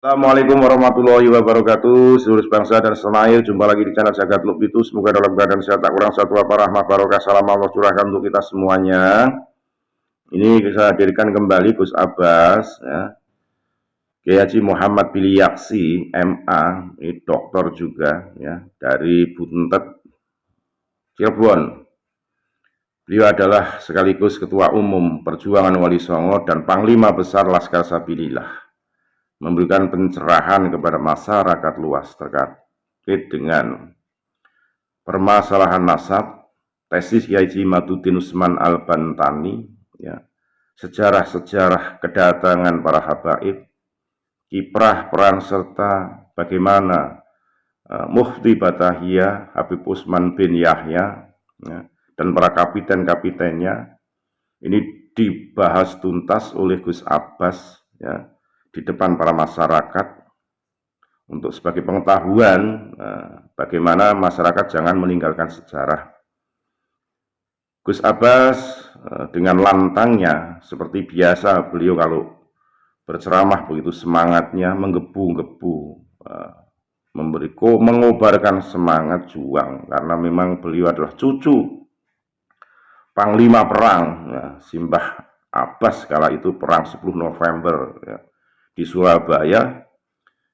Assalamualaikum warahmatullahi wabarakatuh. Seluruh bangsa dan setanah air, jumpa lagi di channel Jagat Lub itu. Semoga dalam keadaan sehat, tak kurang satu apa, rahmah barokah, salam Allah curahkan untuk kita semuanya. Ini saya hadirkan kembali Gus Abbas, ya. Kiai Haji Muhammad Billy Yaksi, MA, ini dokter juga, ya, dari Buntet, Cirebon. Beliau adalah sekaligus Ketua Umum Perjuangan Wali Songo dan Panglima Besar Laskar Sabilillah, memberikan pencerahan kepada masyarakat luas terkait dengan permasalahan nasab, tesis Kiai Haji Maduddin Usman Al-Bantani, ya, sejarah-sejarah kedatangan para habaib, kiprah peran serta bagaimana Mufti Batahiyah Habib Usman bin Yahya, ya, dan para kapiten-kapitennya. Ini dibahas tuntas oleh Gus Abbas, ya, di depan para masyarakat untuk sebagai pengetahuan bagaimana masyarakat jangan meninggalkan sejarah. Gus Abbas dengan lantangnya seperti biasa, beliau kalau berceramah begitu semangatnya menggebu-gebu, mengobarkan semangat juang, karena memang beliau adalah cucu Panglima Perang, ya, Simbah Abbas kala itu perang 10 November, ya. Di Surabaya,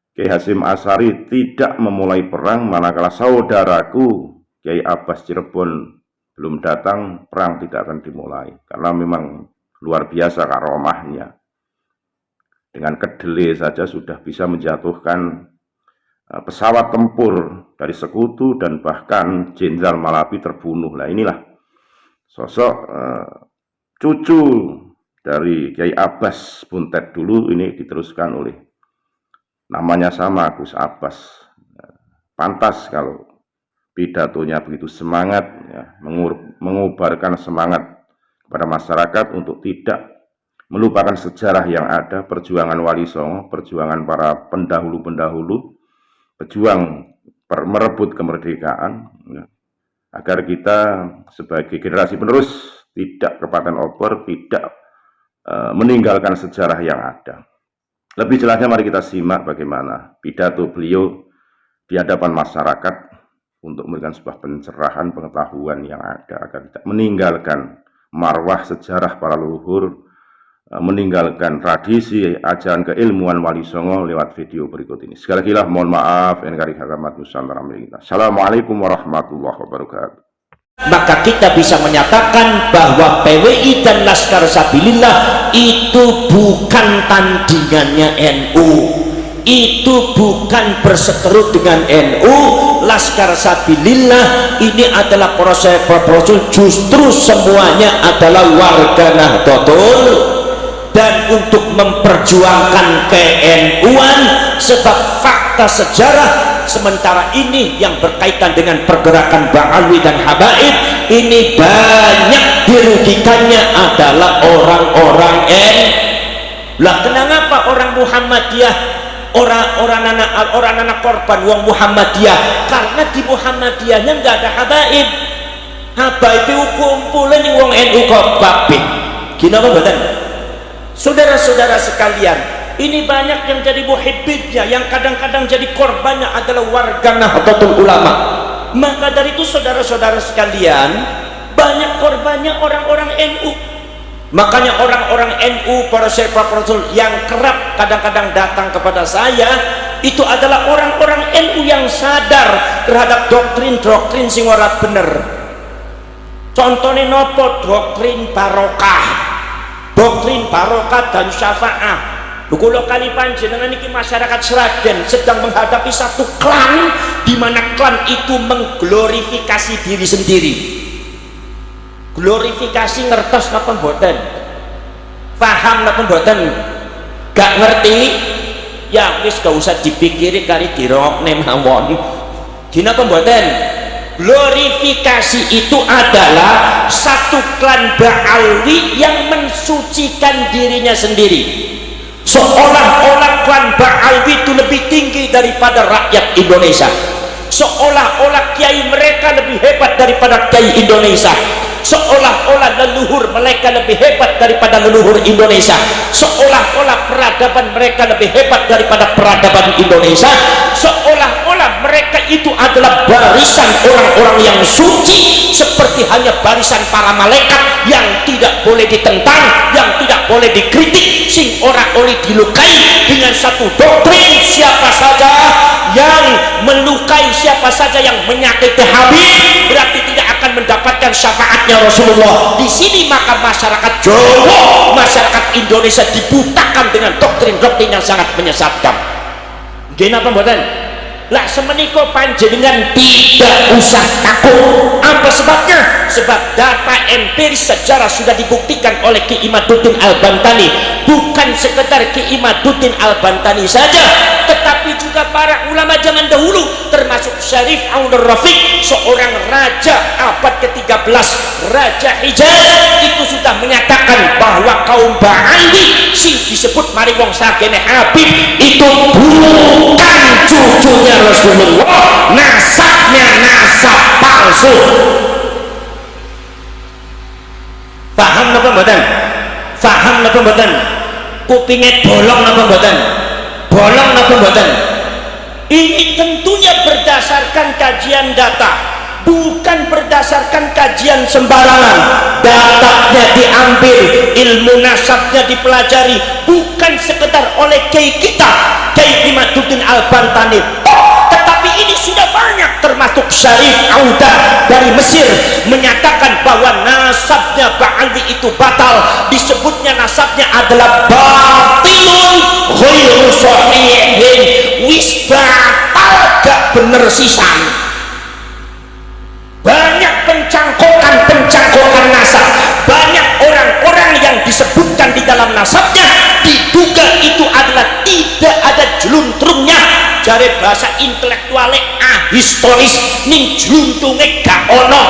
Kiai Hasyim Asy'ari tidak memulai perang, manakala saudaraku Kiai Abbas Cirebon belum datang, perang tidak akan dimulai. Karena memang luar biasa karomahnya. Dengan kedelai saja sudah bisa menjatuhkan pesawat tempur dari sekutu dan bahkan Jenderal Malabi terbunuh. Nah, inilah sosok cucu dari Kiai Abbas Buntet dulu, ini diteruskan oleh namanya sama, Gus Abbas. Pantas kalau pidatonya begitu semangat, ya, mengubarkan semangat kepada masyarakat untuk tidak melupakan sejarah yang ada, perjuangan Wali Songo, perjuangan para pendahulu-pendahulu, pejuang merebut kemerdekaan, ya, agar kita sebagai generasi penerus tidak kepaten obor, tidak meninggalkan sejarah yang ada. Lebih jelasnya mari kita simak bagaimana pidato beliau di hadapan masyarakat untuk memberikan sebuah pencerahan pengetahuan yang ada agar tidak meninggalkan marwah sejarah para leluhur, meninggalkan tradisi ajaran keilmuan Wali Songo lewat video berikut ini. Sekali lagi mohon maaf, NKRI Hakamat Nusantara milik kita. Assalamualaikum warahmatullahi wabarakatuh. Maka kita bisa menyatakan bahwa PWI dan Laskar Sabilillah itu bukan tandingannya NU, itu bukan berseteru dengan NU. Laskar Sabilillah ini adalah proses justru semuanya adalah warga Nahdlatul, dan untuk memperjuangkan ke-NU-an, sebab fakta sejarah sementara ini yang berkaitan dengan pergerakan Ba'alwi dan Habaib ini banyak dirugikannya adalah orang-orang Lah kenapa orang Muhammadiyah, orang anak korban wong Muhammadiyah? Karena di Muhammadiyahnya nggak ada Habaib. Habaib itu kumpulan wong NU kok babik. Gimana badan? Saudara-saudara sekalian, ini banyak yang jadi muhibbinnya, yang kadang-kadang jadi korbannya adalah warga Nahdlatul Ulama. Maka dari itu saudara-saudara sekalian, banyak korbannya orang-orang NU. Makanya orang-orang NU, para syekh-para rasul yang kerap kadang-kadang datang kepada saya, itu adalah orang-orang NU yang sadar terhadap doktrin-doktrin sing ora bener. Contohnya nopo? Doktrin barokah dan syafaah. Kalau kali panjenengan ini masyarakat Sragen sedang menghadapi satu klan, di mana klan itu mengglorifikasi diri sendiri. Glorifikasi ngertos napa mboten? Paham napa mboten? Gak ngerti? Ya wis gak usah dipikiri kari dirokne mawon. Dinapa mboten? Glorifikasi itu adalah satu klan Ba'alwi yang mensucikan dirinya sendiri, seolah-olah klan Ba'alwi itu lebih tinggi daripada rakyat Indonesia, seolah-olah kiai mereka lebih hebat daripada kiai Indonesia. seolah-olah leluhur mereka lebih hebat daripada leluhur Indonesia, seolah-olah peradaban mereka lebih hebat daripada peradaban Indonesia, seolah-olah mereka itu adalah barisan orang-orang yang suci, seperti hanya barisan para malaikat yang tidak boleh ditentang, yang tidak boleh dikritik, sing ora oleh dilukai dengan satu doktrin. Siapa saja yang melukai, siapa saja yang menyakiti Habib, berarti tidak akan mendapatkan syafaatnya Rasulullah. Di sini maka masyarakat Jawa, masyarakat Indonesia dibutakan dengan doktrin-doktrin yang sangat menyesatkan. Kenapa mboten? Lah semeniko panjenengan tidak usah takut. Apa sebabnya? Sebab data empiris sejarah sudah dibuktikan oleh Ki Imaduddin Al-Bantani. Bukan sekedar Ki Imaduddin Al-Bantani saja, tetapi juga para ulama zaman dahulu, termasuk Syarif Aun-Rafiq, seorang raja abad ke-13, Raja Hijaz, itu sudah menyatakan bahwa kaum Ba'alwi sing disebut mari wong sagene Habib itu bukan cucunya Rasulullah, nasabnya nasab palsu. Paham napa mboten? Paham napa mboten? Kupinge bolong napa mboten? Bolong napa mboten? Ini tentunya berdasarkan kajian data, bukan berdasarkan kajian sembarangan. Datanya diambil, ilmu nasabnya dipelajari, bukan sekedar oleh kiai kita, Kiai Imaduddin Al-Bantani, tetapi ini sudah banyak, termasuk Syarif Auda dari Mesir menyatakan bahwa nasabnya Ba'alwi itu batal, disebutnya nasabnya adalah batilun ghairu sahihin, wis batal gak bener sisan. Banyak pencangkokan nasab, banyak orang-orang yang disebutkan di dalam nasabnya diduga itu adalah tidak ada jeluntrungnya, jare bahasa intelektualnya ahistoris, ning jeluntunge gak ono.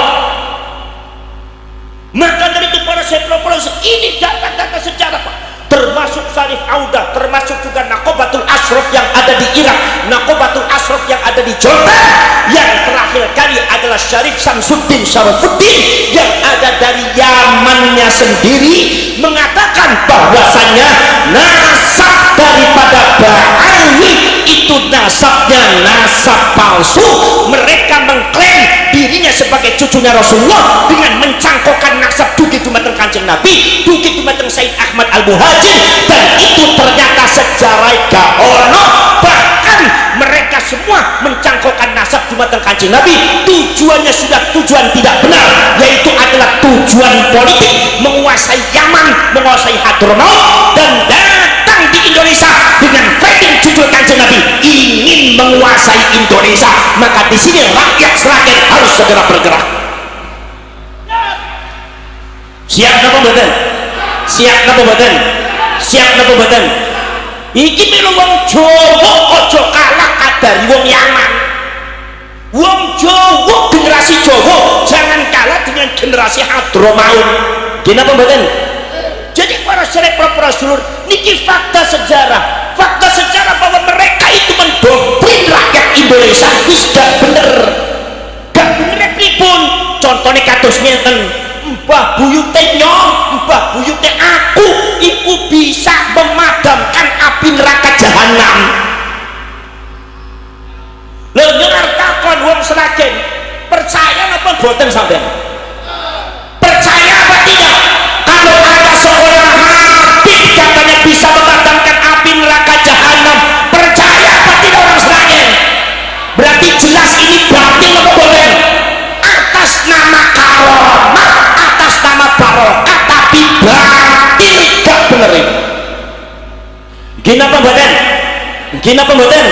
Maka dari itu para profesor, ini data-data sejarah Pak, termasuk Syarif Auda, termasuk juga Naqobatul Ashraf yang ada di Irak, Naqobatul Ashraf yang ada di Jordan, yang terakhir kali adalah Syarif Samsuddin Syarafuddin yang ada dari Yamannya sendiri, mengatakan bahwasannya nasab daripada Ba'alwi itu nasabnya nasab palsu. Mereka mengklaim dirinya sebagai cucunya Rasulullah dengan mencangkokkan nasab dugi dumateng Kanjeng Nabi, dugi dumateng Said Ahmad Al-Muhajir, dan itu ternyata sejarah gak ono. Bahkan mereka semua mencangkokkan nasab dumateng Kanjeng Nabi, tujuannya sudah tujuan tidak benar, yaitu adalah tujuan politik, menguasai Yaman, menguasai Hadramaut, dan datang di Indonesia dengan fighting judul Kanjeng Nabi, ingin menguasai Indonesia. Maka di sini rakyat Sragen harus segera bergerak. Siap napa mboten? Siap napa mboten? Siap napa mboten? Iki melu wong Jawa aja kalah kadari wong Yaman. Wong Jawa, generasi Jawa jangan kalah dengan generasi Hadramaut. Kenapa mboten? Jadi para para sedulur, niki fakta sejarah. Fakta sejarah bahwa mereka itu mendoktrin rakyat Indonesia wis gak bener. Gak bener pripun? Contohnya kados ngeten, Mbah buyute nyong, mbah buyute aku, iku bisa memadamkan api neraka jahanam. Lho nyuwun takon wong Sragen, percaya apa boten sampean? Percaya apa tidak? Kalau ada seorang Habib katanya bisa memadamkan api neraka jahanam, percaya apa tidak orang Sragen? Berarti jelas ini batil apa boten? Atas nama karomah, atas nama barokah, tapi batil gak bener ini. Gini apa mboten? Gini apa mboten?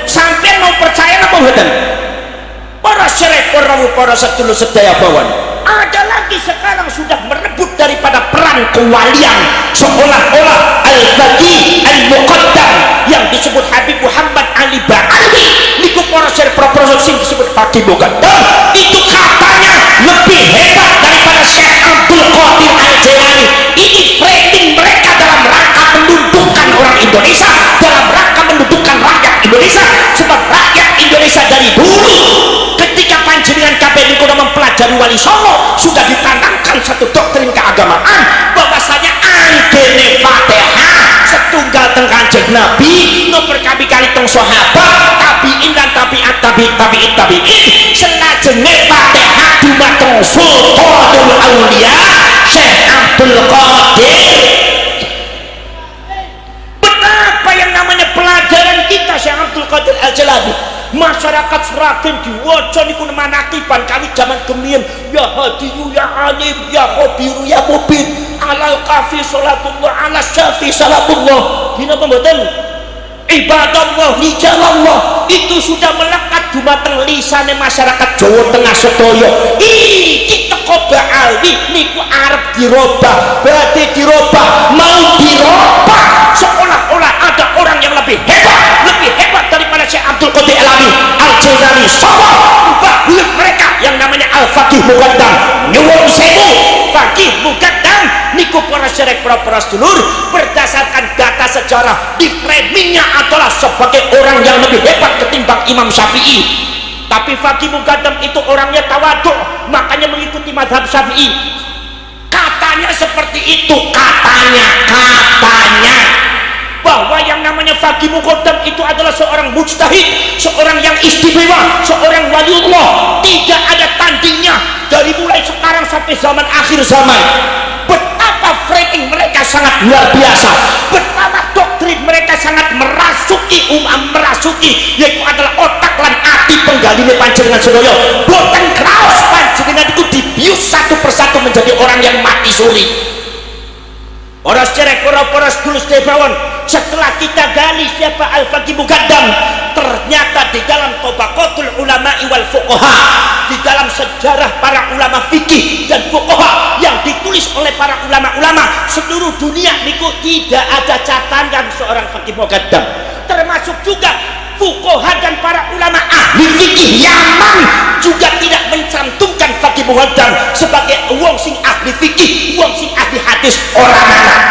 Sampai mau percaya apa mboten? Para syarif, para sedulur sedaya bawan, ada lagi sekarang sudah merebut daripada peran kewalian, seolah-olah Al-Baqi Al-Muqaddam yang disebut Habib Muhammad Ali Ba'alwi niku para syarif sing disebut Faqih Muqaddam itu katanya lebih hebat daripada Syekh Abdul Qadir Al-Jailani. Ini framing mereka dalam rangka menundukkan orang Indonesia, dalam rangka menundukkan rakyat Indonesia. Sebab rakyat Indonesia dari dulu ketika panjenengan kabeh niku mempelajari wali-wali Songo sudah ditanamkan satu doktrin keagamaan bahwasanya anggene Fatihah setunggal teng Kanjeng Nabi nomor kali teng sahabat tabiin lan tabiin selajenge Fatihah dumateng Sultanul Aulia Syekh Abdul Qadir. Betapa yang namanya pelajaran kita Syekh Abdul Qadir Al-Jilani, masyarakat Sragen diwaca niku manakiban kali zaman kemien ya hadiyu ya alim ya khabiru ya mubin alal kafi salatullah ala syafi salatullah dina pemboten ibadallah rijalallah itu sudah melekat dumateng lisane masyarakat Jawa Tengah sedaya. Iki teko Ba'alwi niku arep dirobah, badhe dirobah, mau dirobah seolah-olah ada orang yang lebih hebat daripada Syekh Abdul Qadir Al-Jilani. Sama ubah buyut mereka yang namanya Al-Faqih Muqaddam. Nyuwun sewu Faqih Muqaddam niku para syarek para sedulur berdasarkan data sejarah di framingnya adalah sebagai orang yang lebih hebat ketimbang Imam Syafi'i. Tapi Faqih Muqaddam itu orangnya tawadhu, makanya mengikuti mazhab Syafi'i. Katanya seperti itu, katanya bahwa yang namanya Faqih Muqaddam itu adalah seorang mujtahid, seorang yang istimewa, seorang waliullah, tidak ada tandingnya dari mulai sekarang sampai zaman akhir zaman. Betapa framing mereka sangat luar biasa, betapa doktrin mereka sangat merasuki yaitu adalah otak lan ati penggaline panjenengan sedaya. Boten kraos panjenengan itu dibius satu persatu menjadi orang yang mati suri. Para cerek, para sedulur sedaya, setelah kita gali siapa Al-Faqih Muqaddam, ternyata di dalam Tabaqatul Ulama'i wal Fuqaha, di dalam sejarah para ulama fikih dan fuqaha yang ditulis oleh para ulama-ulama seluruh dunia niku tidak ada catatan seorang Faqih Muqaddam, termasuk juga fuqaha dan para ulama ahli fikih Yaman juga tidak mencantumkan Faqih Muqaddam sebagai wong sing ahli fikih, wong sing ahli hadis orang anak.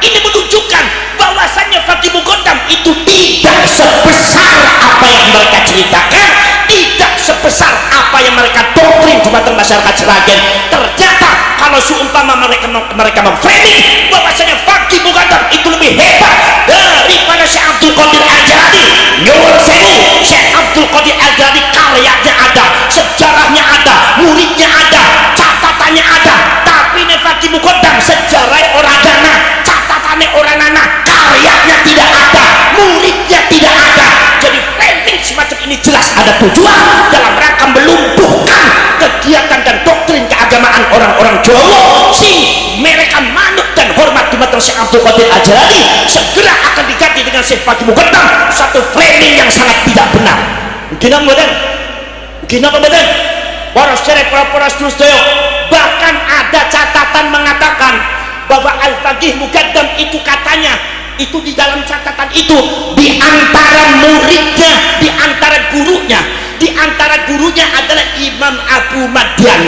Ini menunjukkan bahwasannya Faqih Muqaddam itu tidak sebesar apa yang mereka ceritakan, tidak sebesar apa yang mereka doktrin di mata masyarakat Sragen. Ternyata kalau seumpama mereka memframing bahwasanya Faqih Muqaddam itu lebih hebat daripada Syekh Abdul Qadir Al-Jilani, nyuwun sewu, Syekh Abdul Qadir Al-Jilani karyanya ada, sejarahnya ada, muridnya ada, catatannya ada. Tapi ne Faqih Muqaddam sejarah orang dana, catatannya orang anak, karyanya tidak ada, muridnya tidak ada. Jadi framing semacam ini jelas ada tujuan dalam rangka melumpuhkan kegiatan dan doktrin keagamaan orang-orang Jawa sing mereka manut dan hormat di mata Syekh Abdul Qadir Al-Jilani segera akan diganti dengan Syekh Faqih Muqaddam, satu framing yang sangat tidak benar. Gina mboten? Para syarek, para sedulur sedaya, bahkan ada catatan mengatakan bahwa Al-Faqih Muqaddam itu katanya itu di dalam catatan itu di antara muridnya, di antara gurunya adalah Imam Abu Madyan.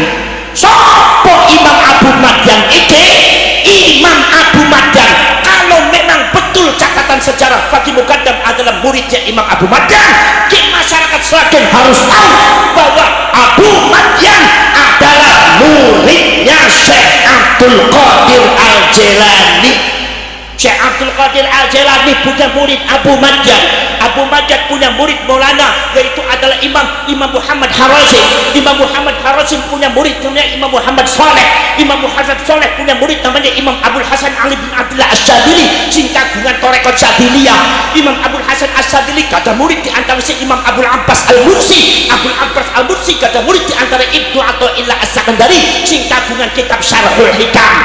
Sopo Imam Abu Madyan iki? Imam Abu Madyan, kalau memang betul catatan sejarah Faqih Muqaddam adalah muridnya Imam Abu Madyan, masyarakat Sragen harus tahu bahwa Abu Madyan adalah muridnya Syekh Abdul Qadir Al-Jilani. Syekh Abdul Qadir Al-Jilani punya murid Abu Madyan. Abu Madyan punya murid Maulana, yaitu adalah Imam Muhammad Harazim. Imam Muhammad Harazim punya murid namanya Imam Muhammad Saleh. Imam Muhammad Saleh punya murid namanya Imam Abdul Hasan Ali bin Abdullah Asy-Syadzili, sing kagungan Thariqat Syadziliyah. Imam Abdul Hasan Asy-Syadzili ada murid di antara si Imam Abdul Abbas Al-Mursi. Abdul Abbas Al-Mursi ada murid di antara Ibnu Athaillah As-Sakandari, sing kagungan kitab Syarhul Hikam.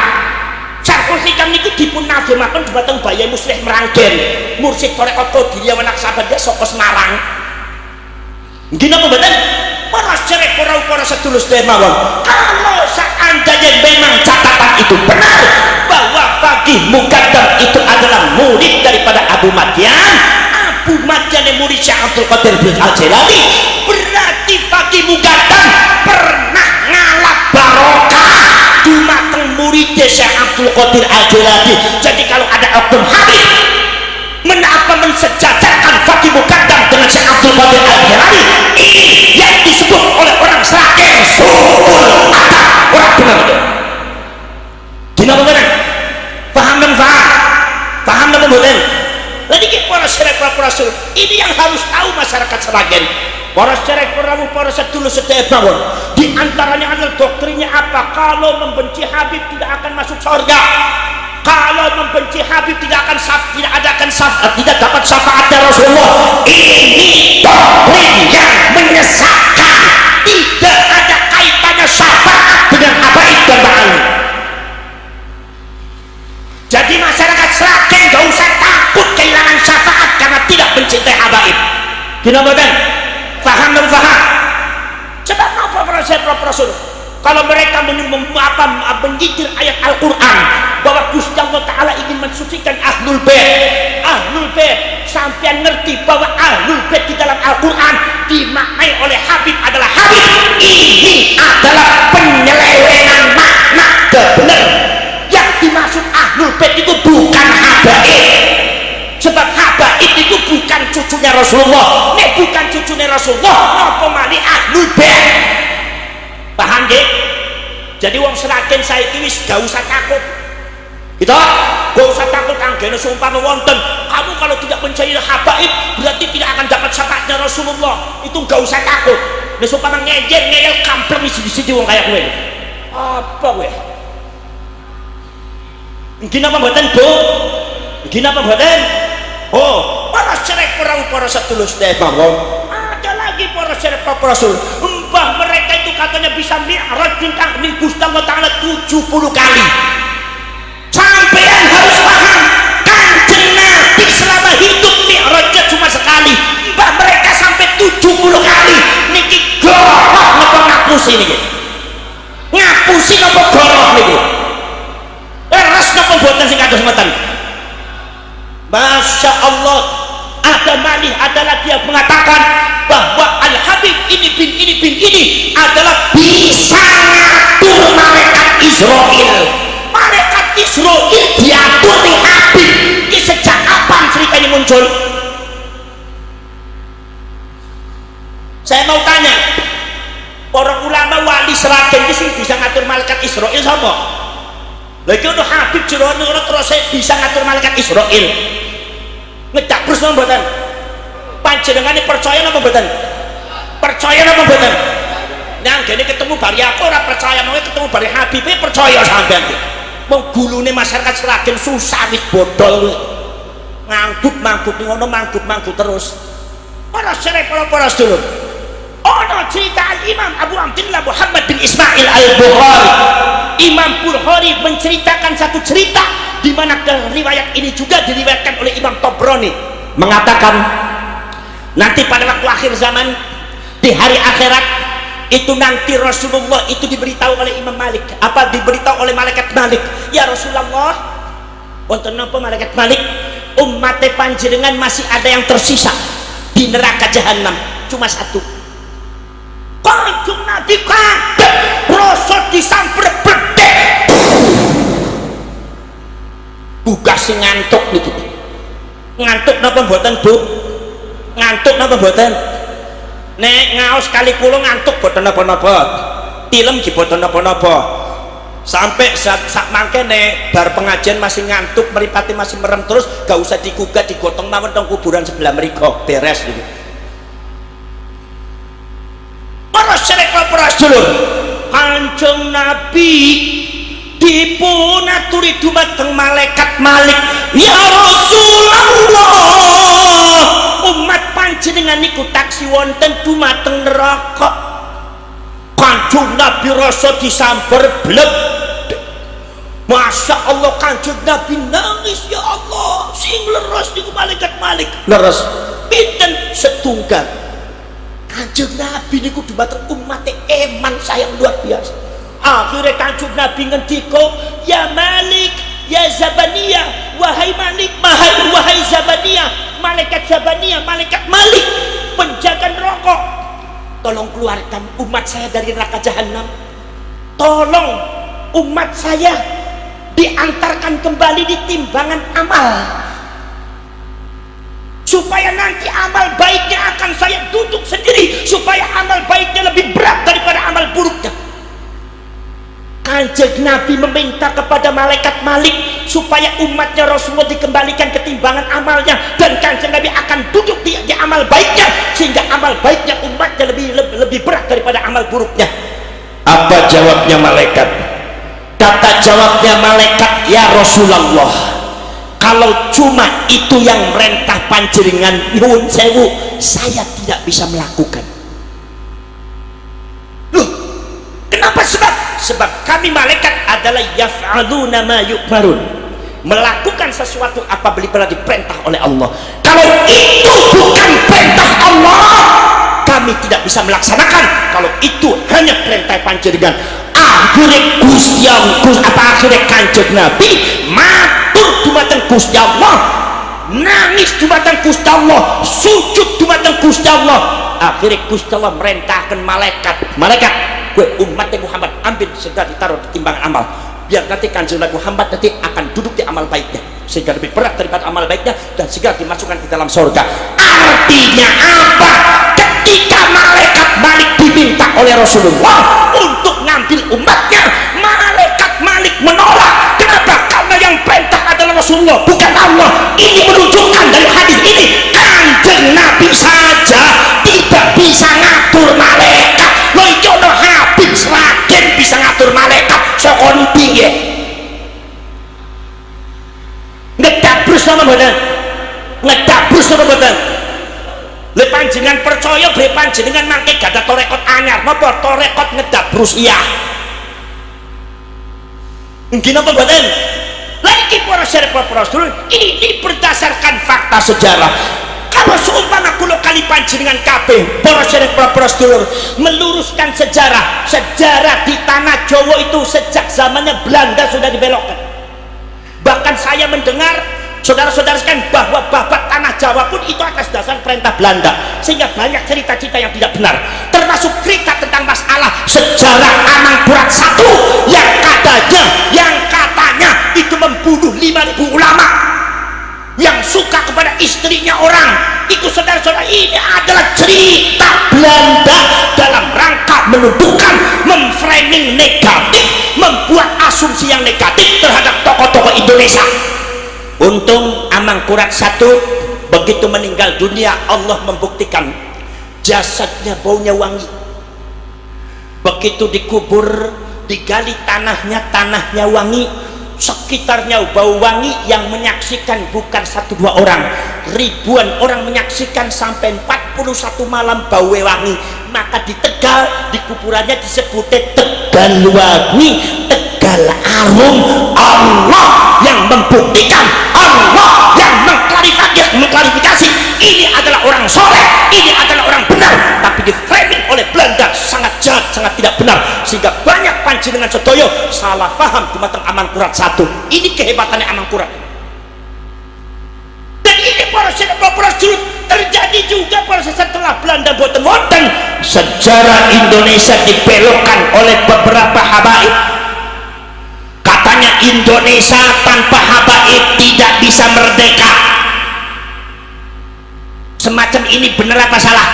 Syarhul Hikam niku dipun nafimaken dhumateng Bayi Muslih Meranggen, mursyid Thariqat Qadiriyah Wanaksabandia saka Semarang. Nggih napa mboten? Para cerek, para sedulur sedaya mawon, kalau seandainya memang catatan itu benar bahwa Faqih Muqaddam itu adalah murid daripada Abu Madyan, Abu Madyan yang murid Syekh Abdul Qadir Al-Jilani, berarti Faqih Muqaddam pernah ngalap barokah dumateng murid Syekh Abdul Qadir Al-Jilani. Jadi kalau ada oknum Habib mensejajarkan Faqih Muqaddam dengan Syekh Abdul Qadir Al-Jilani, ini yang disebut oleh orang Sragen subul harus tahu masyarakat Sragen. Para sedherek prawu, para sedulur sedherek mawon. Di antaranya adalah doktrinnya apa? Kalau membenci Habib tidak akan masuk surga. Kalau membenci Habib tidak akan tidak dapat syafaat dari Rasulullah. Ini doktrin yang menyesatkan. Tidak ada kaitannya syafaat dengan habaib dan ba'ali. Jadi masyarakat Sragen gak usah takut kehilangan syafaat karena tidak mencintai habaib. Gimana kan? Faham dan faham. Sebab apa Rasul? Kalau mereka menyitir ayat Al-Quran bahwa Gusti Allah Ta'ala ingin mensucikan Ahlul Bait, sampean ngerti bahwa Ahlul Bait di dalam Al-Quran dimaknai oleh Habib adalah Habib. Ini adalah penyelewengan makna benar. Yang dimaksud Ahlul Bait itu bukan habaib, sebab habaib itu bukan cucunya Rasulullah. Nek bukan cucunya Rasulullah, apa malih Ahlul Bait? Paham nggih? Jadi wong Sragen saiki wis gak usah takut. Gitu? Gak usah takut anggene sumpah wonten. Kamu kalau tidak mencari habaib berarti tidak akan dapat syafaatnya Rasulullah. Itu gak usah takut. Nek sumpah ngeyel kampleng siji-siji wong kaya kowe. Apa kowe? Gini apa mboten, Bu? Gini apa mboten? Oh, para sedherek para sedulur sedherek mawon. Ada lagi para sedherek para Rasul. Mbah mereka itu katanya bisa mi'raj ning Gusti Allah Ta'ala 70 kali. Sampean harus paham, Kanjeng Nabi selama hidup mi'rajnya cuma sekali. Mbah mereka sampai 70 kali. Niki goroh napa ngapusi niki? Ngapusi napa goroh niki? Ras napa boten sing kados ngoten? Masya Allah. Ada malih, ada lagi yang mengatakan bahwa Al-Habib ini adalah bisa ngatur malaikat Israel. Malaikat Israel diatur di Habib. Ini sejak kapan cerita ini muncul? Saya mau tanya, para ulama wali Sragen ini bisa ngatur malaikat Israel sama? Lagi udah Habib Jerono terus bisa ngatur malaikat Israel. Ngedak terus napa mboten? Panjenengan percaya napa mboten? Percaya napa mboten? Nang gene ketemu bari aku ora percaya, mau ketemu bari Habib percaya sampean iki. Wong gulune masyarakat Sragen susah wis bodol. Manggut ngono manggut terus. Para sedherek para sedulur. Ana cerita Imam Abu Abdillah Muhammad bin Ismail Al-Bukhari. Imam Bukhari menceritakan satu cerita di mana riwayat ini juga diriwayatkan oleh Imam Tabrani, mengatakan nanti pada waktu akhir zaman di hari akhirat itu nanti Rasulullah itu diberitahu oleh Imam Malik, diberitahu oleh malaikat Malik, ya Rasulullah, wonten napa malaikat Malik, umat panjenengan masih ada yang tersisa di neraka jahanam cuma satu. Kanjeng Nabi kaget, Rasul disamper bedek. Buka sing ngantuk niku. Ngantuk napa mboten, Bu? Ngantuk napa mboten? Nek ngaos kali kula ngantuk boten napa-napa. Tilem nggih boten napa-napa. Sampai sak mangke nek bar pengajian masih ngantuk, mripate masih merem terus, gak usah digugat, digotong mawon teng kuburan sebelah mriku, beres niku. Para sedherek para sedulur, Kanjeng Nabi dipun aturi dumateng malaikat Malik, ya Rasulullah, umat panjenengan niku taksi wonten dumateng neraka. Kanjeng Nabi rasa disamper blek. Masya Allah, Kanjeng Nabi nangis, ya Allah, sing leres niku malaikat Malik. Leres pinten setunggal. Kanjeng Nabi niku dumateng umat eman sayang luar biasa. Akhirnya Kanjeng Nabi ngendika, ya Malik, ya Zabaniyah, wahai Malik, wahai Zabaniyah, malaikat Zabaniyah, malaikat Malik, penjaga neraka, tolong keluarkan umat saya dari neraka jahanam. Tolong umat saya diantarkan kembali di timbangan amal, supaya nanti amal baiknya akan saya duduk sendiri, supaya amal baiknya lebih berat daripada amal buruknya. Kanjeng Kanjeng Nabi meminta kepada malaikat Malik supaya umatnya Rasulullah dikembalikan ketimbangan amalnya, dan Kanjeng Nabi akan duduk di amal baiknya, sehingga amal baiknya umatnya lebih berat daripada amal buruknya. Apa jawabnya malaikat? Kata jawabnya malaikat, ya Rasulullah, kalau cuma itu yang merentah panjenengan, nyuwun sewu, saya tidak bisa melakukan. Loh, kenapa? Sebab kami malaikat adalah yaf'aluna ma yu'marun, melakukan sesuatu apabila diperintah oleh Allah. Kalau itu bukan perintah Allah, kami tidak bisa melaksanakan. Kalau itu hanya perintah panjenengan. Akhirnya akhirnya Kanjeng Nabi matur dumateng Gusti Allah, nangis dumateng Gusti Allah, sujud dumateng Gusti Allah. Akhirnya Gusti Allah merintahkan malaikat, gue umatnya Muhammad, ambil segera ditaruh di timbangan amal, biar nanti Kanjeng Nabi Muhammad nanti akan duduk di amal baiknya, sehingga lebih berat daripada amal baiknya, dan segera dimasukkan ke dalam surga. Artinya apa? Ketika malaikat Malik diminta oleh Rasulullah untuk ngambil umatnya, malaikat Malik menolak. Kenapa? Karena yang perintah adalah Rasulullah, bukan Allah. Ini menunjukkan dari hadis ini, Kanjeng Nabi saja tidak bisa ngatur malaikat. Lo jono Habib Sragen bisa ngatur malaikat, sokon piye? Ngedabrus sama badan, ngedabrus sama badan. Le panjenengan percaya bre panjenengan mangke gak ada torekot anyar, napa torekot ngedabrus iya? Nggih napa mboten? Lah iki para syarif para sedulur, ini berdasarkan fakta sejarah. Kalau seumpama kula kali panjenengan kabeh para syarif para sedulur meluruskan sejarah di tanah Jawa itu sejak zamannya Belanda sudah dibelokkan. Bahkan saya mendengar saudara-saudara sekalian bahwa babat tanah Jawa pun itu atas dasar perintah Belanda, sehingga banyak cerita-cerita yang tidak benar, termasuk cerita tentang masalah sejarah Amangkurat I yang katanya itu membunuh 5.000 ulama yang suka kepada istrinya orang. Itu saudara-saudara, ini adalah cerita Belanda dalam rangka menuduhkan, memframing negatif, membuat asumsi yang negatif terhadap tokoh-tokoh Indonesia. Untung Amangkurat I begitu meninggal dunia, Allah membuktikan jasadnya baunya wangi. Begitu dikubur, digali tanahnya wangi, sekitarnya bau wangi. Yang menyaksikan bukan 1-2 orang, ribuan orang menyaksikan, sampai 41 malam bau wangi. Maka di Tegal, di kuburannya disebutnya Tegal Wangi, Tegal Arum. Allah yang membuktikan, Allah yang mengklarifikasi, ini adalah orang soleh, ini adalah orang benar. Tapi di framing oleh Belanda sangat jahat, sangat tidak benar, sehingga banyak panjenengan sedoyo salah paham dumateng Amangkurat I. Ini kehebatannya Amangkurat. Dan ini para sedulur terjadi juga pada setelah Belanda boten wonten, sejarah Indonesia dibelokkan oleh beberapa habaib. Katanya Indonesia tanpa habaib tidak bisa merdeka. Semacam ini benar apa salah?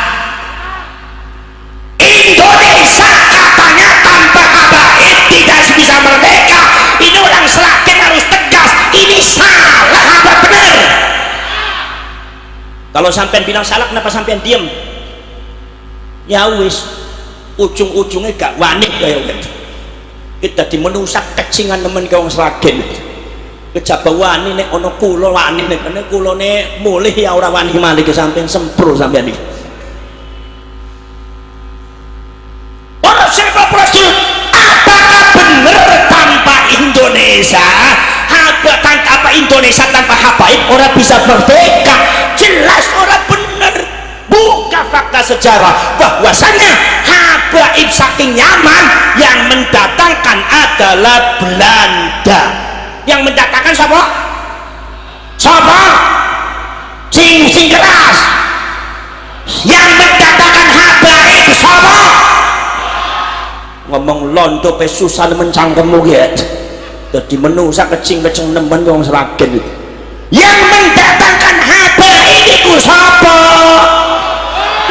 Indonesia katanya tanpa habaib tidak bisa merdeka. Ini orang Sragen harus tegas, ini salah apa benar? Kalau sampean bilang salah, kenapa sampean diem? Ya wis, ujung-ujungnya gak wani kayak gitu. Kita dimenusak kecingan nemen ke wong Sragen. Kejaba wani nek ana kula wani nek kene kulane mulih ya ora wani malih ke sampean sempro sampean iki. Ora siapa prosedur, apakah benar tanpa Indonesia? Tanpa Indonesia tanpa habaib orang bisa merdeka? Jelas orang benar. Buka fakta sejarah bahwasanya habaib saking Yaman yang mendatangkan adalah Belanda. Yang mendatangkan siapa? Siapa? Sing keras. Yang mendatangkan habaib siapa? Ngomong londo pe susah mencangkemmu ya. Jadi menusa kecing-kecing nemen wong Sragen itu. Yang mendatangkan habaib itu siapa?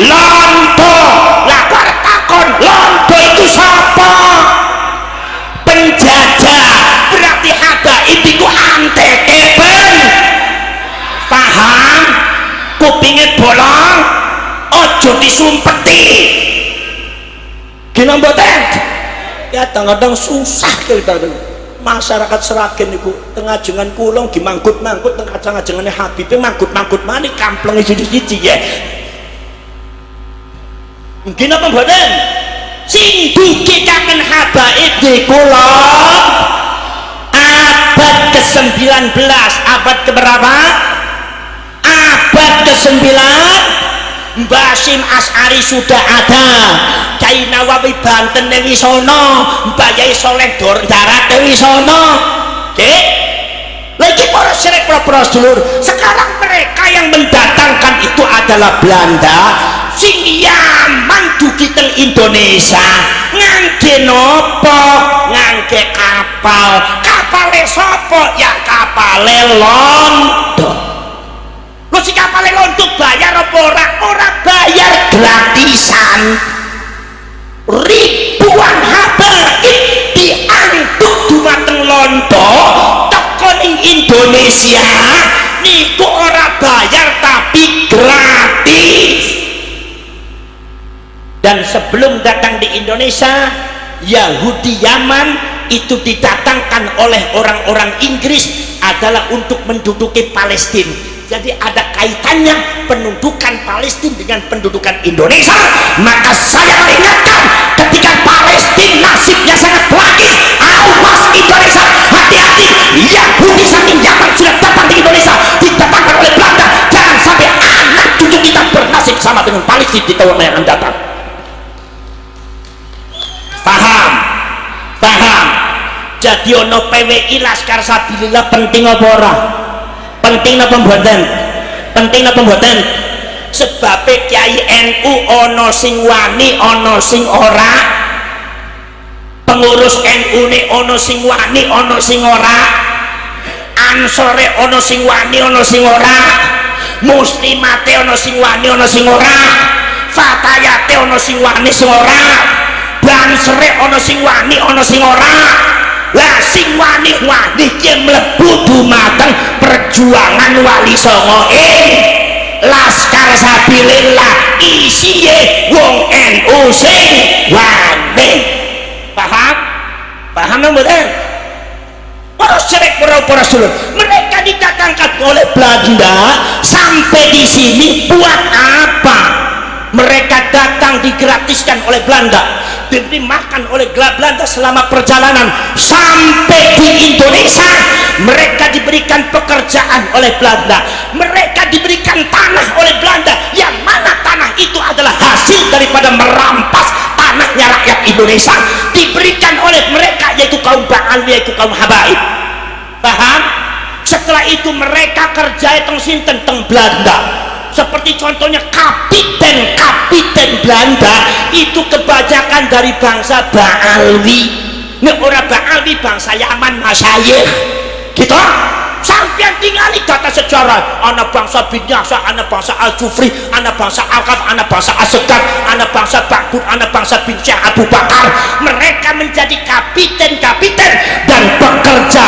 Londo. Lah takon, londo itu siapa? Penjaga kupinge bolong ojo disumpeti gini mboten ya kadang-kadang susah kita masyarakat Seragen itu tengah jengan kulong dimanggut-manggut tengah jengannya Habib manggut-manggut mana kampleng isi-isi ya mungkin apa mboten sing dikitaken habaib di kulon abad ke-19 abad keberapa abad ke-9 Mbah Hasyim Asy'ari sudah ada Kyai Nawawi Banten Dewi Sono Mbah Yai Soleh Darat Dewi Sono oke lagi para syirik para sedulur sekarang mereka yang mendatangkan itu adalah Belanda sing Yaman dugi teng Indonesia ngangge nopo ngangge kapale sopo ya kapale Londo lo si kapale Londo bayar apa ora bayar gratisan ribuan habaib diangkut dumateng Londo teko ning Indonesia niku ora bayar tapi gratis. Dan sebelum datang di Indonesia Yahudi Yaman itu didatangkan oleh orang-orang Inggris adalah untuk menduduki Palestina. Jadi ada kaitannya pendudukan Palestina dengan pendudukan Indonesia. Maka saya ingatkan ketika Palestina nasibnya sangat tragis, awas Indonesia, hati-hati. Yahudi saking Yaman sudah datang di Indonesia didatangkan oleh Belanda. Jangan sampai anak cucu kita bernasib sama dengan Palestina di tahun yang akan datang. Paham? Jadi ono PWI Laskar Sabilillah penting apa ora? Penting apa mboten? Sebab Kiai NU ono sing wani ono sing ora, pengurus NU ne ono sing wani ono sing ora, Ansore ono sing wani ono sing ora, Muslimate ono sing wani ono sing ora, Fatayate ono sing wani sing ora, Bansere ono sing wani ono sing ora. Lah sing wani-wani ki mlebu dumateng perjuangan Wali Songo Laskar Sabilillah isiye wong NU sing wani. Paham mboten? Para syirik para sedulur, mereka didatangkan oleh Belanda sampai di sini buat apa? Mereka datang digratiskan oleh Belanda, diberi makan oleh Belanda selama perjalanan sampai di Indonesia. Mereka diberikan pekerjaan oleh Belanda, mereka diberikan tanah oleh Belanda, yang mana tanah itu adalah hasil daripada merampas tanahnya rakyat Indonesia, diberikan oleh mereka, yaitu kaum Ba'alwi, yaitu kaum habaib. Paham? Setelah itu mereka kerja teng sinten teng Belanda. Seperti contohnya kapiten Belanda itu kebanyakan dari bangsa Ba'alwi. Nek ora Ba'alwi bangsa Yaman masyayikh gitu. Sampai tinggali data sejarah, anak bangsa Binyasa, anak bangsa Al-Jufri, anak bangsa Al-Kaf, anak bangsa As-Segaf, anak bangsa Ba'bud, anak bangsa bin Syekh Abu Bakar. Mereka menjadi kapiten dan bekerja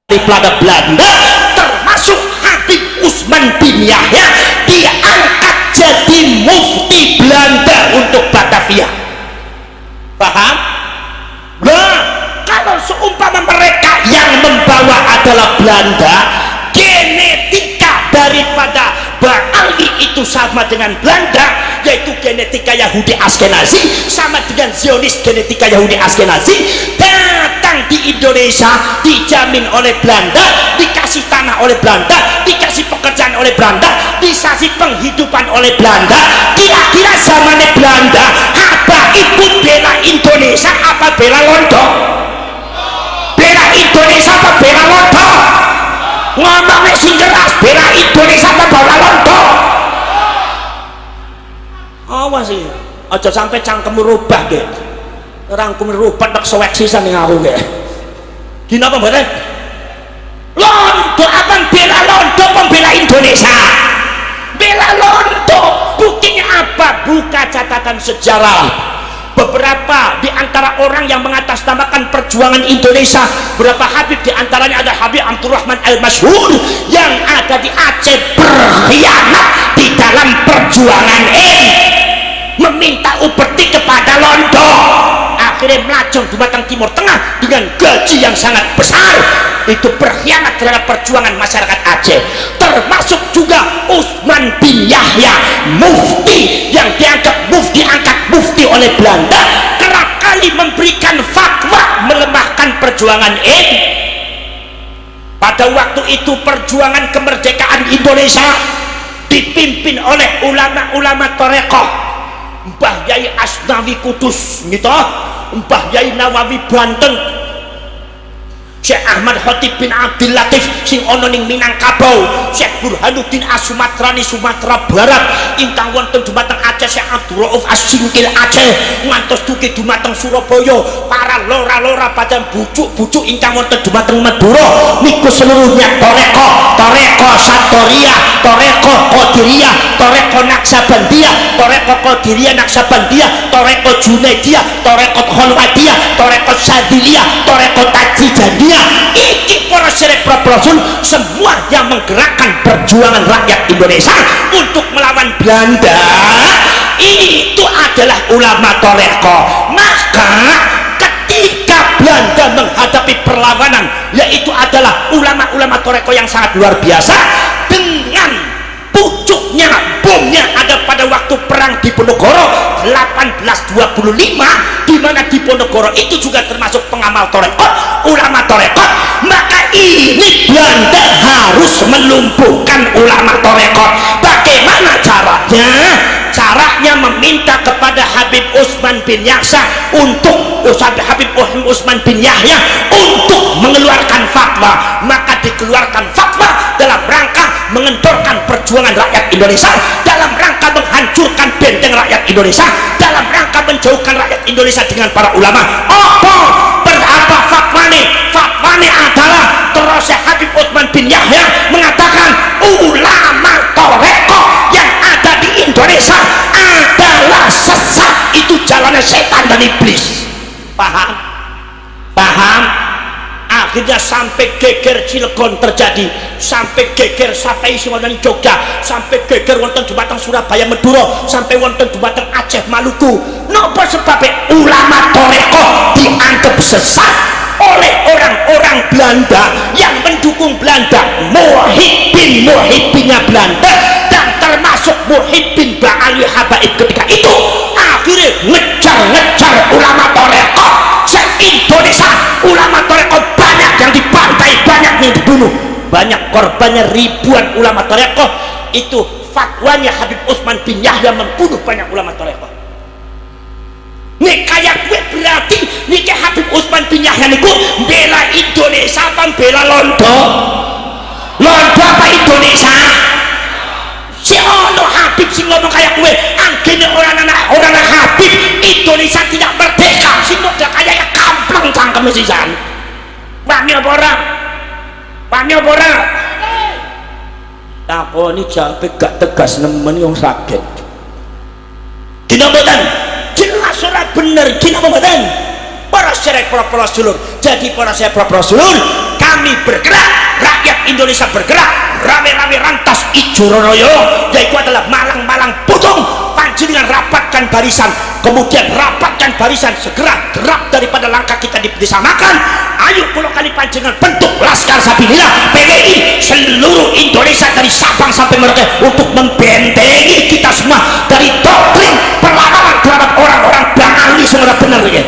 daripada Belanda, termasuk Habib Usman bin Yahya diangkat jadi mufti Belanda untuk Batavia. Paham? Nah, kalau seumpama mereka yang membawa adalah Belanda, genetika daripada Ba'alwi itu sama dengan Belanda, yaitu genetika Yahudi Askenazi, sama dengan Zionis genetika Yahudi Askenazi. Datang di Indonesia dijamin oleh Belanda, dikasih tanah oleh Belanda, dikasih pekerjaan oleh Belanda, dikasih penghidupan oleh Belanda. Kira-kira zamannya Belanda apa ikut bela Indonesia apa bela Londo? Bela Indonesia apa bela Londo? Ngomongnya sing keras, bela Indonesia apa bela Londo? Awas sih, aja sampai cangkem rubah ge. Rangkum rubah tak sewek sisa ning aku ge. Gini apa mboten? Londo akan bela Londo pembela Indonesia. Bela Londo buktinya apa? Buka catatan sejarah. beberapa di antara orang yang mengatasnamakan perjuangan Indonesia, beberapa Habib di antaranya ada Habib Abdurrahman Al-Masyhur yang ada di Aceh berkhianat di dalam perjuangan ini, meminta upeti kepada Londo, akhirnya melacung di batang Timur Tengah dengan gaji yang sangat besar. Itu berkhianat terhadap perjuangan masyarakat Aceh. Termasuk juga Usman bin Yahya, mufti yang dianggap mufti oleh Belanda, kerap kali memberikan fatwa melemahkan perjuangan ini. Pada waktu itu perjuangan kemerdekaan Indonesia dipimpin oleh ulama-ulama Torekoh, Mbah Yai Asnawi Kudus gitu, Mbah Yai Nawawi Banten, Syekh Ahmad Khotib bin Abdul Latif sing ono ning Minangkabau, Syekh Burhanuddin As-Sumatrani Sumatera Barat, ingkang wonten dumateng Aceh Syekh Abdul Rauf As-Singkil Aceh, ngantos dugi dumateng Surabaya, para lora-lora padan bujuk-bujuk ingkang wonten dumateng Madura niku seluruhnya toreko Satoriyah, toreko Qadiriyah, toreko Naksabandiyah, toreko Qadiriyah Naksabandiyah, toreko Junaidiyah, toreko Khalwadiyah, toreko Sadiliyah, toreko Tajidaniyah. Iki para syarif Rasul semua yang menggerakkan perjuangan rakyat Indonesia untuk melawan Belanda, itu adalah ulama toreko. Maka ketika Belanda menghadapi perlawanan, yaitu adalah ulama-ulama toreko yang sangat luar biasa, dengan pucuknya bomnya ada pada waktu perang Diponegoro 1825, di mana Diponegoro itu juga termasuk pengamal toreko, ulama toreko. Maka ini Belanda harus melumpuhkan ulama toreko. Bagaimana caranya? Caranya meminta kepada Habib Usman bin Yahya untuk mengeluarkan fatwa. Maka dikeluarkan fatwa dalam rangka mengendorkan perjuangan rakyat Indonesia, dalam rangka menghancurkan benteng rakyat Indonesia, dalam rangka menjauhkan rakyat Indonesia dengan para ulama. Berapa fatwane? Fatwane adalah terus Habib Usman bin Yahya mengatakan ulama toreko yang ada di Indonesia adalah sesat, itu jalannya setan dan iblis. Paham? Akhirnya sampai geger Cilegon terjadi, sampai geger sampai isi wonten Jogja, sampai geger wonten dumateng Surabaya Madura, sampai wonten dumateng Aceh Maluku. Napa sebabnya? Ulama toreko dianggap sesat oleh orang-orang Belanda yang mendukung Belanda, muhibbinnya Belanda, dan termasuk muhibbin Ba'ali Habaib ketika itu. Akhirnya ngejar ulama toreko se-Indonesia. Ulama toreko banyak yang dibantai, banyak yang dibunuh, banyak korbannya ribuan ulama toreko. Itu fatwanya Habib Usman bin Yahya membunuh banyak ulama toreko. Nih kayak gue berarti nih Habib Usman bin Yahya niku bela Indonesia apa bela Londo? Londo apa Indonesia? Si ono Habib sing ngomong kayak gue, anggene orang Habib, Indonesia tidak merdeka. Sing udah kayak kampleng cangkeme sisan. Wani apa ora? Takoni jawabe gak tegas nemen yang sakit. Dina mboten? Jelas ora bener, dina mboten? Para syarif Rasul. Jadi para syarif Rasul, kami bergerak, rakyat Indonesia bergerak, rame-rame rantas ijo royo, yaitu adalah malang-malang putung. Panjenengan rapatkan barisan, kemudian rapatkan barisan, segera derap daripada langkah kita dibersamakan. Ayo pulau kali panjenengan bentuk Laskar Sabilillah PWI seluruh Indonesia dari Sabang sampai Merauke untuk membentengi kita semua dari doktrin perlawanan terhadap orang-orang Ba'ali semua benar ya.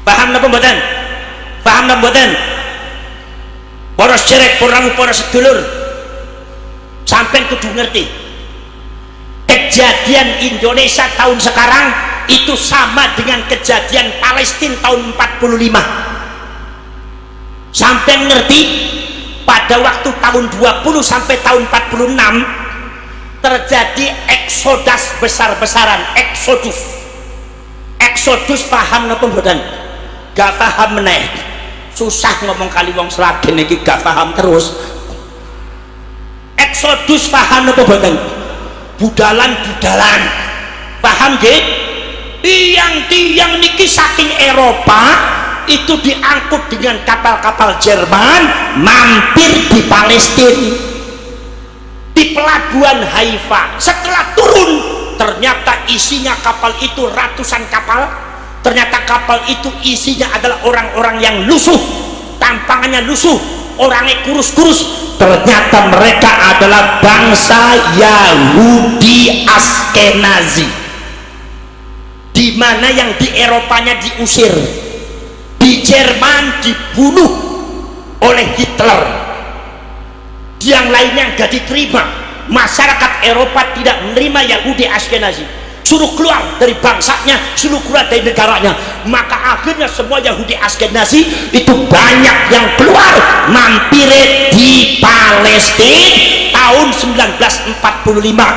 Paham napa mboten? Para syarif, para sedulur, sampai kudu ngerti kejadian Indonesia tahun sekarang itu sama dengan kejadian Palestina tahun 45. Sampai ngerti pada waktu tahun 20 sampai tahun 46 terjadi eksodus besar-besaran, eksodus. Paham napa mboten? Gak paham meneh, susah ngomong kali wong Sragen iki gak paham terus. Eksodus paham napa mboten? Budalan, paham nggih? tiang-tiang niki saking Eropa itu diangkut dengan kapal-kapal Jerman mampir di Palestina, di pelabuhan Haifa. Setelah turun ternyata isinya kapal itu ratusan kapal, ternyata kapal itu isinya adalah orang-orang yang lusuh, tampangannya lusuh, orangnya kurus-kurus. Ternyata mereka adalah bangsa Yahudi Askenazi, di mana yang di Eropanya diusir, di Jerman dibunuh oleh Hitler, yang lainnya nggak diterima. Masyarakat Eropa tidak menerima Yahudi Askenazi, suruh keluar dari bangsanya, suruh keluar dari negaranya. Maka akhirnya semua Yahudi Askenazi itu banyak yang keluar mampir di Palestina tahun 1945.